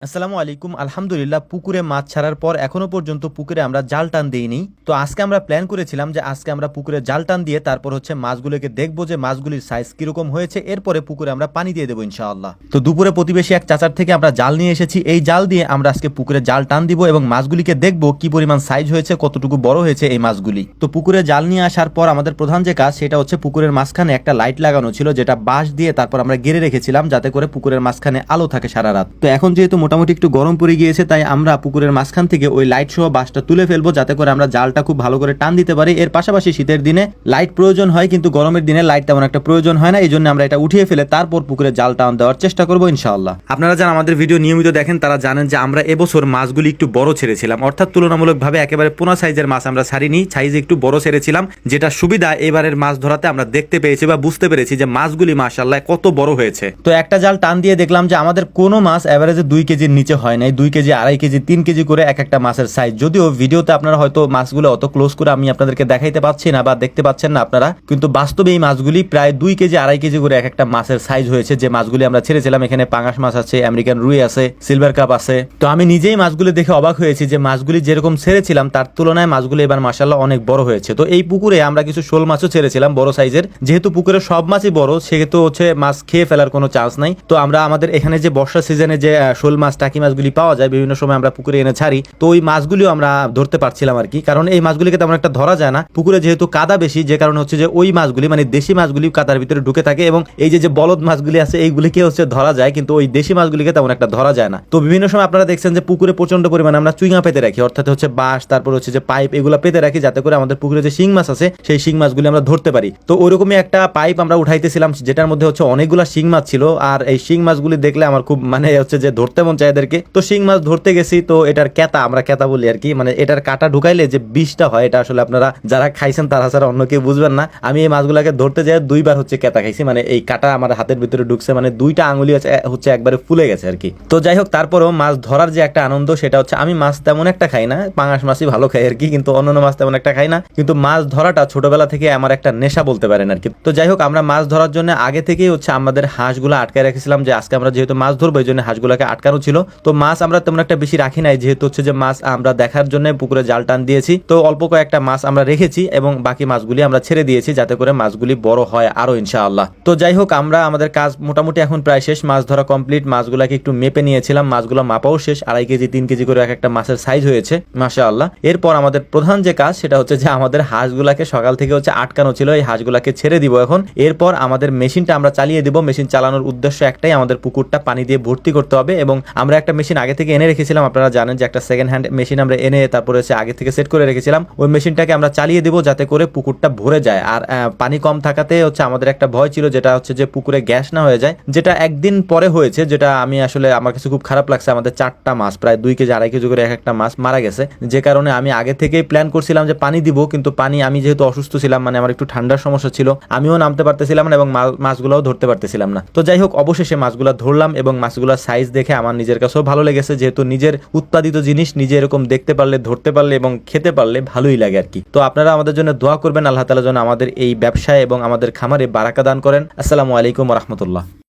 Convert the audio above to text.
আসসালামু আলাইকুম। আলহামদুলিল্লাহ, পুকুরে মাছ ছাড়ার পর এখনো পর্যন্ত পুকুরে আমরা জাল টান দিইনি। তো আজকে আমরা প্ল্যান করেছিলাম যে আজকে আমরা পুকুরে জাল টান দিয়ে তারপর মাছগুলোকে দেখবো যে মাছগুলির সাইজ কিরকম হয়েছে, এরপরে পুকুরে আমরা পানি দিয়ে দেবো ইনশাআল্লাহ। তো দুপুরে প্রতিবেশী এক চাচার থেকে আমরা জাল নিয়ে এসেছি। এই জাল দিয়ে আমরা আজকে পুকুরে জাল টান দিব এবং মাছগুলিকে দেখবো কি পরিমাণ সাইজ হয়েছে, কতটুকু বড় হয়েছে এই মাছগুলি। তো পুকুরে জাল নিয়ে আসার পর আমাদের প্রধান যে কাজ সেটা হচ্ছে পুকুরের মাঝখানে একটা লাইট লাগানো ছিল, যেটা বাঁশ দিয়ে তারপর আমরা গেড়ে রেখেছিলাম যাতে করে পুকুরের মাঝখানে আলো থাকে সারা রাত। তো এখন যেহেতু মোটামুটি একটু গরম পড়ে গিয়েছে, তাই আমরা পুকুরের মাঝখান থেকে ওই লাইট সহ বাঁশটা তুলে ফেলবো যাতে করে আমরা জালটা খুব ভালো করে টান দিতে পারি। এর পাশাপাশি শীতের দিনে লাইট প্রয়োজন হয়, কিন্তু গরমের দিনে লাইট তেমন একটা প্রয়োজন হয় না, এই জন্য আমরা এটা উঠিয়ে ফেলে তারপর পুকুরে জাল টান দেওয়ার চেষ্টা করবো ইনশাআল্লাহ। আপনারা যারা আমাদের ভিডিও নিয়মিত দেখেন তারা জানেন যে আমরা এবছর মাছগুলি একটু বড় ছেড়েছিলাম, অর্থাৎ তুলনামূলকভাবে একেবারে পোনা সাইজের মাছ আমরা ছাড়িনি, সাইজে একটু বড় ছেড়েছিলাম। যেটা সুবিধা এবারের মাছ ধরাতে আমরা দেখতে পেয়েছি বা বুঝতে পেরেছি যে মাছগুলি মাশাআল্লাহ কত বড় হয়েছে। তো একটা জাল টান দিয়ে দেখলাম যে আমাদের কোনো মাছ এভারেজে 2 কেজির নিচে হয় নাই। 2 কেজি, 2.5 কেজি, 3 কেজি করে এক একটা মাছের সাইজ। যদিও ভিডিওতে আপনারা হয়তো মাছগুলো অত ক্লোজ করে আমি আপনাদেরকে দেখাইতে পাচ্ছি না বা দেখতে পাচ্ছেন না আপনারা, কিন্তু বাস্তবে এই মাছগুলি প্রায় 2 কেজি 2.5 কেজি করে এক একটা মাছের সাইজ হয়েছে যে মাছগুলি আমরা ছেড়েছিলাম। এখানে পাঙাশ মাছ আছে, আমেরিকান রুই আছে, সিলভার কাপ আছে। তো আমি নিজেই মাছগুলি দেখে অবাক হয়েছি যে মাছগুলি যেরকম ছেড়েছিলাম তার তুলনায় মাছগুলি এবার মাশাআল্লাহ অনেক বড় হয়েছে। তো এই পুকুরে আমরা কিছু শোল মাছও ছেড়েছিলাম বড় সাইজের। যেহেতু পুকুরে সব মাছই বড়, সেহেতু মাছ খেয়ে ফেলার কোনো চান্স নাই। তো আমরা আমাদের এখানে যে বর্ষা সিজনে যে শোল মাছ, টাকি মাছগুলি পাওয়া যায় বিভিন্ন সময় আমরা পুকুরে এনে ছাড়ি, তো ওই মাছগুলিও আমরা ধরতে পারছিলাম আর কি। কারণ এই মাছগুলিকে তেমন একটা ধরা যায় না পুকুরে, যেহেতু কাদা বেশি, যে কারণে যে ওই মাছগুলি মানে দেশি মাছগুলি কাদার ভিতরে ঢুকে থাকে এবং এই যে বলদ মাছগুলি আছে এইগুলিকে ধরা যায়, কিন্তু ওই দেশি মাছগুলিকে তেমন একটা ধরা যায় না। তো বিভিন্ন সময় আপনারা দেখছেন যে পুকুরে প্রচন্ড পরিমাণে আমরা চুইঙা পেতে রাখি, অর্থাৎ বাঁশ, তারপর যে পাইপ, এগুলো পেতে রাখি যাতে করে আমাদের পুকুরে যে শিং মাছ আছে সেই শিং মাছগুলি আমরা ধরতে পারি। তো ওইরকমই একটা পাইপ আমরা উঠাইতেছিলাম যেটার মধ্যে অনেকগুলা শিং মাছ ছিল। আর এই শিং মাছগুলি দেখলে আমার খুব যে ধরতে মন চায় এদেরকে। তো শিং মাছ ধরতে গেছি, তো এটার কেতা, আমরা কেতা বলি আর কি, মানে এটার কাটা ঢুকাইলে যে বিষটা হয়, এটা আসলে আপনারা যারা খাইছেন তারা ছাড়া অন্য কেউ বুঝবেন না। আমি এই মাছগুলাকে ধরতে যাই 2বার কেতা খাইছি, মানে এই কাটা আমার হাতের ভিতরে ঢুকছে, মানে 2টা আঙুলি একবারে ফুলে গেছে আর কি। তো যাই হোক, তারপরেও মাছ ধরার যে একটা আনন্দ সেটা আমি মাছ তেমন একটা খাই না, পাঙাশ মাছই ভালো খাই আর কি, কিন্তু অন্যান্য মাছ তেমন একটা খাই না। কিন্তু মাছ ধরাটা ছোটবেলা থেকে আমার একটা নেশা বলতে পারেন আর কি। তো যাই হোক, আমরা মাছ ধরার জন্য আগে থেকেই আমাদের হাঁসগুলো আটকায় রেখেছিলাম যে আজকে আমরা যেহেতু মাছ ধরবো এই জন্য হাঁসগুলোকে আটকানো ছিল। তো মাছ আমরা তেমন একটা বেশি রাখি নাই, যেহেতু যে মাছ আমরা দেখার জন্য পুকুরে জাল টান দিয়েছি। তো অল্প কয়েকটা মাছ আমরা রেখেছি এবং বাকি মাছগুলি আমরা ছেড়ে দিয়েছি যাতে করে মাছগুলি বড় হয় আরো ইনশাআল্লাহ। তো যাই হোক, আমরা আমাদের কাজ মোটামুটি এখন প্রায় শেষ, মাছ ধরা কমপ্লিট। মাছগুলাকে একটু মেপে নিয়েছিলাম, মাছগুলো মাপাও শেষ, 2.5 কেজি 3 কেজি করে এক একটা মাছের সাইজ হয়েছে মাশাআল্লাহ। এরপর আমাদের প্রধান যে কাজ সেটা যে আমাদের হাঁসগুলাকে সকাল থেকে আটকানো ছিল, এই হাঁসগুলাকে ছেড়ে দিব এখন। এরপর আমাদের মেশিনটা আমরা চালিয়ে দিব। মেশিন চালানোর উদ্দেশ্য একটাই, আমাদের পুকুরটা পানি দিয়ে ভর্তি করতে হবে। এবং আমরা একটা মেশিন আগে থেকে এনে রেখেছিলাম, আপনারা জানেন যে একটা সেকেন্ড হ্যান্ড মেশিন আমরা এনে তারপরে আগে থেকে সেট করে রেখেছিলাম। ওই মেশিনটাকে আমরা চালিয়ে দেবো যাতে করে পুকুরটা ভরে যায়। আর পানি কম থাকাতে আমাদের একটা ভয় ছিল, যেটা যে পুকুরে গ্যাস না হয়ে যায়, যেটা একদিন পরে হয়েছে, যেটা আমি আসলে আমার কাছে খুব খারাপ লাগছে। আমাদের 4টা মাছ, প্রায় 2 কেজি 2.5 কেজি করে এক একটা মাছ মারা গেছে, যে কারণে আমি আগে থেকেই প্ল্যান করছিলাম যে পানি দিব, কিন্তু পানি আমি যেহেতু অসুস্থ ছিলাম, মানে আমার একটু ঠান্ডার সমস্যা ছিল, আমিও নামতে পারতেছিলাম না এবং মাছগুলোও ধরতে পারতেছিলাম না। তো যাই হোক, অবশেষে মাছগুলো ধরলাম এবং মাছগুলোর সাইজ দেখে আমার নিজের কাছেও ভালো লেগেছে, যেহেতু নিজের উৎপাদিত জিনিস নিজে এরকম দেখতে পারলে, ধরতে পারলে এবং খেতে পারলে ভালোই লাগে আর কি। তো আপনারা আমাদের জন্য দোয়া করবেন, আল্লাহ তাআলা যেন আমাদের এই ব্যবসায় এবং আমাদের খামারে বারাকা দান করেন। আসসালামু আলাইকুম ওয়া রাহমাতুল্লাহ।